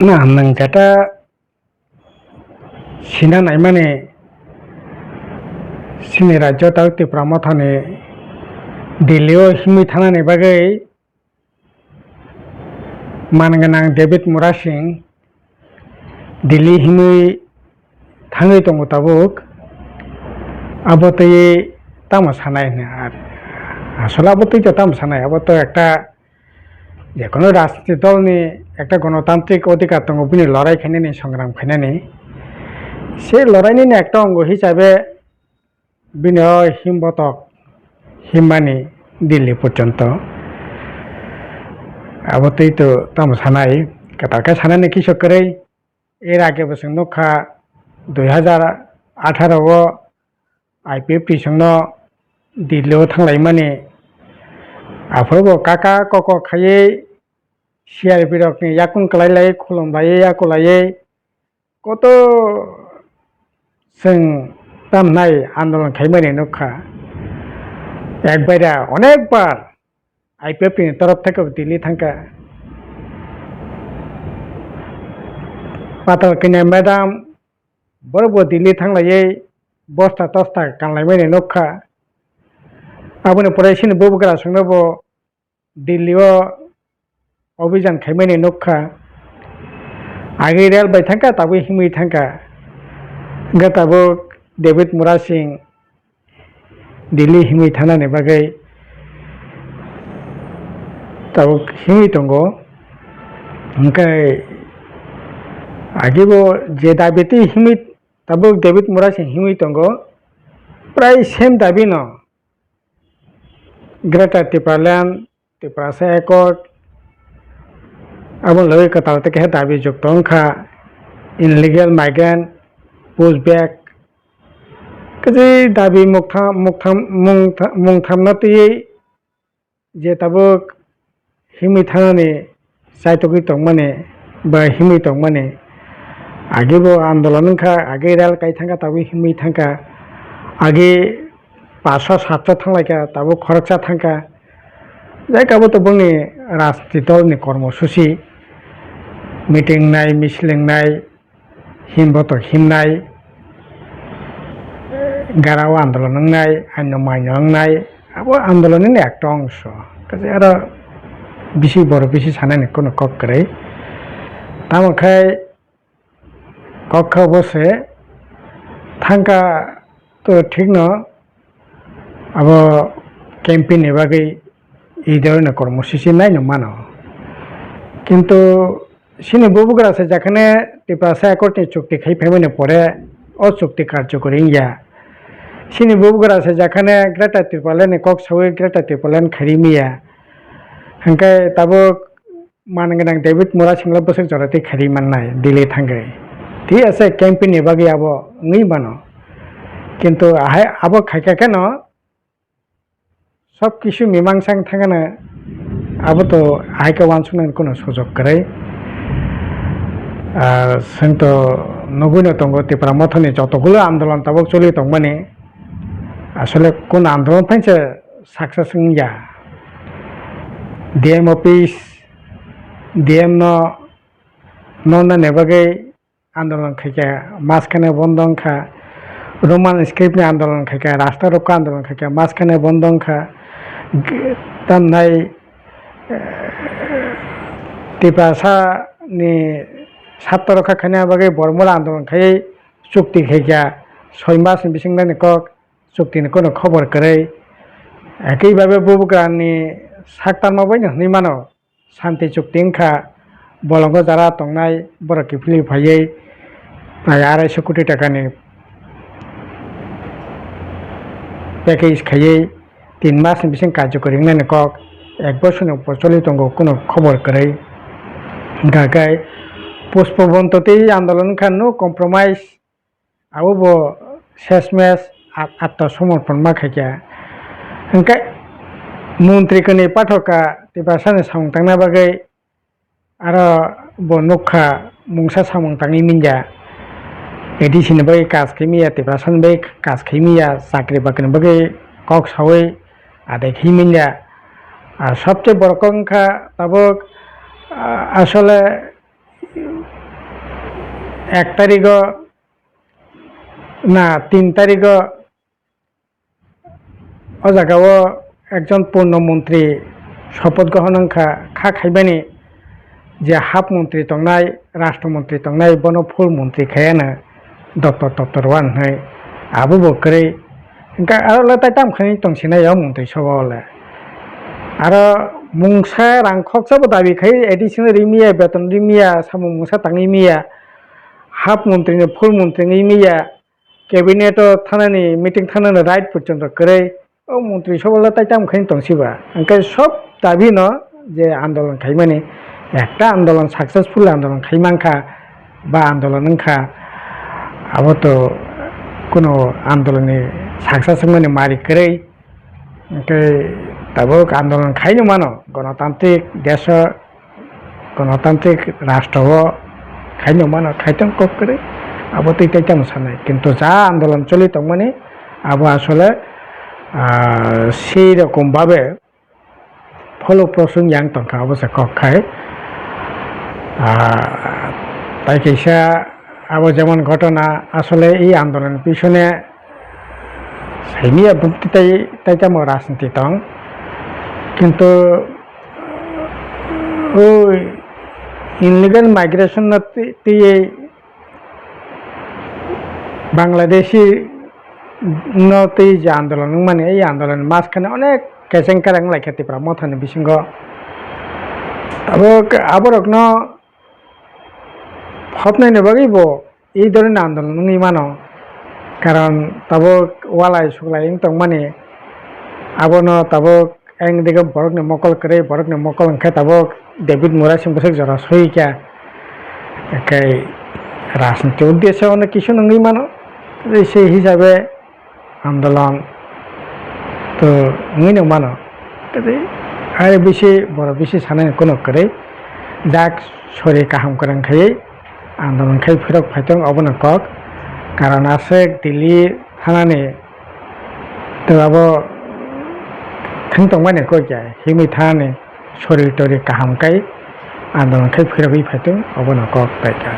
না nang jata sinanai mane sini rajyo tau Tripura mathane Delhi o himui thanani bagai manganang David Mura Singh Delhi himui thangai tongo tabuk abo tei tamo sanai ar আসলে abo tei to tamo sanai abo to একটা যে কোনো রাজনীতি দল নিয়ে একটা গণতান্ত্রিক অধিকার দङ বিনি লড়াই খাইনানি সংগ্রাম খাইনানি সেই লড়াইনি একটা অঙ্গ হিসাবে বিনি হিমবতক হিমবানি দিল্লি পর্যন্ত আবতেই তো তাম সানাই কাতারকে সানানি কৃষক করে এর আগে বসে নখা 2018 আইপিএফটি সঙ্গ দিল্লিও থাংলাই মানে আফরবো কাকা কক খাইয়ে সিআরপি রকনি ইয়াকুন কলাইলাই খুলুমलायै याकुलायै কত जों दामनाय आंदोलन खालामनाय नखा একবারে অনেকবার আইপিএফটি তরফ থেকে দিল্লি থাকা পাতাল কিনে ম্যাডাম বড় দিল্লি থাংলাयै বস্তা তস্তা গাनलायमायनाय नखा आबोनो फरायसिनो बोबोग्रा संनोबो दिल्लीआव अभियान खालामनाय नखा आगे rail bye थांका Tabo हिमै थांका गताबो David Mura Singh Delhi हिमै थानानै बागै ताबो हिमै दंगो ओंखाय आगेबो जे दाबिति हिमै ताबो डेभिड मुरा सिंह हिमै दंगो प्राय सेम दाबि न ग्रेटर टिपारल्यान्ड टिप्रासा एकर्ड अब लगे कतार तक है दाबी जुक्त अंखा इनलिगेल माइग्रेंट पुशबैक कजे दाबी मुंगथामनातयै जे ताबो हिमै थानानै साइतगै दं माने बा हिमै दं माने आगेबो आंदोलन खा आगे रेल काई थांगा ताबो हिमै थांगा आगे 500-700 थांलायका ताबो खरकसा थांगा जायगाबो तो बुंनि राजनीति दलनि कर्मसूचि मिटिं नाय मिसलिं नाय हिमबत हिमनाय गाराव आंदोलन नाय आइन माइन नाय आबो आंदोलननि একটা অংশ কাজে আর বেশি বড় বেশি সানানি কোনো কক করে তামখাই কক্ষ বসে থাঙ্কা তো ঠিক ন আবো ক্যাম্পেইন বাগै এই ধরনের কর্মসূচি নাই না মানো কিন্তু সিনে বুবুগ্রা আছে যেখানে টিপ্রাসা একর্ডনি চুক্তি খাইফাইমানে পরে ও চুক্তি কার্যকরী ইয়া সিনে বুবুগ্রা আছে যেখানে গ্রেটার ত্রিপুরাল্যান্ড কক সাউই গ্রেটার ত্রিপুরাল্যান্ড খারিমিয়া হাঙ্কাय তাবো মানগনাং डेभिड मुरा सिंह বসে জরাতে খারিমান নাই দিল্লি থাঙ্গাই ঠিক আছে ক্যাম্পেইন বাগै আবো ngै মানো কিন্তু আবো খাইকা কেন সব কিছু মীমাংসা থাকানো আবো তো আইকা ওয়ানসুনার কোনো সুযোগ করে जों तो नुबैनो दङ त्रिपुरा मथनि যতগুলো आंदोलन ताबो चलि दं माने আসলে কোন आंदोलन फाइनसो साक्सेस या डीएम ऑफिस डीएम न नेबागै आंदोलन खायका मासखाने बंदंखा रोमान स्क्रिप्टनि आंदोलन खायका रास्ता रोका आंदोलन खायका मासखाने बंदंखा दामनाय त्रिपुरासानि ছাত্র রক্ষা খানা বাগে বর্মলা আন্দোলন খাই চুক্তি খাইয়া 6 মাস বিসিংনানি কক চুক্তিনি কোনো খবর করে একইভাবে বুবুগ্রানি সাকতারমাবাই হনি মানো শান্তি চুক্তি খা বলঙ্গ যারা তংনাই বড় কিফলি ভাইयै প্রায় 250 কোটি টাকানি প্যাকেজ খাইयै 3 মাস বিসিং কার্যকরী নানি কক 1 বছরनि উপর চলি দङ কোনো খবর করে গাগাই पुष्पबंतते आंदोलन खान नो कम्प्रोमाइज आबो शेषमेश आत्मसमर्पण माखाया ओंखाय मन्त्रिखौनि पाठका टिप्रासानि सामंतांना बागै आरो बो नखा मुंसा सामंतांनि मिन्जा एडिसिनि बागै काज खैमिया टिप्रासानि बागै काज खैमिया चाकरि बाकरिनि बागै कक सावै आदाय खैमिया सबचेয়ে বড় সংখ্যা তাবো আসলে 1 তারিখ না 3 তারিখ ও জায়গাও একজন পূর্ণমন্ত্রী শপথ গ্রহণ খা খাইবানি যে হাফ মন্ত্রী তংনাই রাষ্ট্রমন্ত্রী তংনাই বন ফুল মন্ত্রী খায়ানো দপ্তর ওয়ান হয় আবু বকরে ইনকা আরো তাই তামখানি তংसिनाय মন্ত্রী সভালে আর মুংসা রাংখক সাবো দাবি খাই এডিশনাল রিমিয়া বেতন রিমিয়া সামু মুংসা তাঙি মিয়া হাফ মন্ত্রী ফুল মন্ত্রী মিয়া ক্যাবিনেট থানানি মিটিং থানানি রাইট পর্যন্ত করে ও মন্ত্রী সভালে তাই তামখানি তংসিবা ইনকা সব দাবি ন যে আন্দোলন খাইমানি একটা আন্দোলন সাকসেসফুল আন্দোলন খাইমাংখা বা আন্দোলন খা আবো তো কোনো আন্দোলনে সাকসেস মানে মারি করে তবু আন্দোলন খাইনো মানো গণতান্ত্রিক দেশ গণতান্ত্রিক রাষ্ট্র খাইনো মানো খাইতাম কক করে আবো তো এটাই সানাই কিন্তু যা আন্দোলন চলিত মানে আবো আসলে সেই রকম ভাবে ফলপ্রসূ ইয়াং তংখা অবশ্য কক খায় তাই কেসা আবো যেমন ঘটনা আসলে এই আন্দোলনের পিছনে সাইমিয়া ভুক্তি তাইতাম রাজনীতি তং কিন্তু ওই ইনলিগাল মাইগ্রেশন বাংলাদেশি যে আন্দোলন মানে এই আন্দোলন মাঝখানে অনেক কেসেং কারেং লাইখাতিপ্রা মথানি বিসঙ্গ আবরক হপনাইনো বাগিব এই ধরনের আন্দোলন মানো কারণ তাবক ওয়ালাই সুগলাই তং মানে আবনো তাবক একদিকে বরকনে মকল করে বরকনে মকল খাই তাবক ডেভিড মোরাসিং বসে জরা সইকা একাই রাজনীতি উদ্দেশ্যে অনেক কিছু নঙ্গি মানো সেই হিসাবে আন্দোলন তো নঙ্গিনো মানো আর বেশি সানাই কোনো করে যাক সরে কাহাম করেন খাই আন্দোলন খাই ফেরক ফাইতং অবনো কক কারণ আছে দিল্লি থানানি তো আবো থাংতंबाय কই যায় হিমি থানানি শরীর টরি কাহাম কাই আন্দোলন খাই ফেরক ফাইতং অবনো কক তাইকা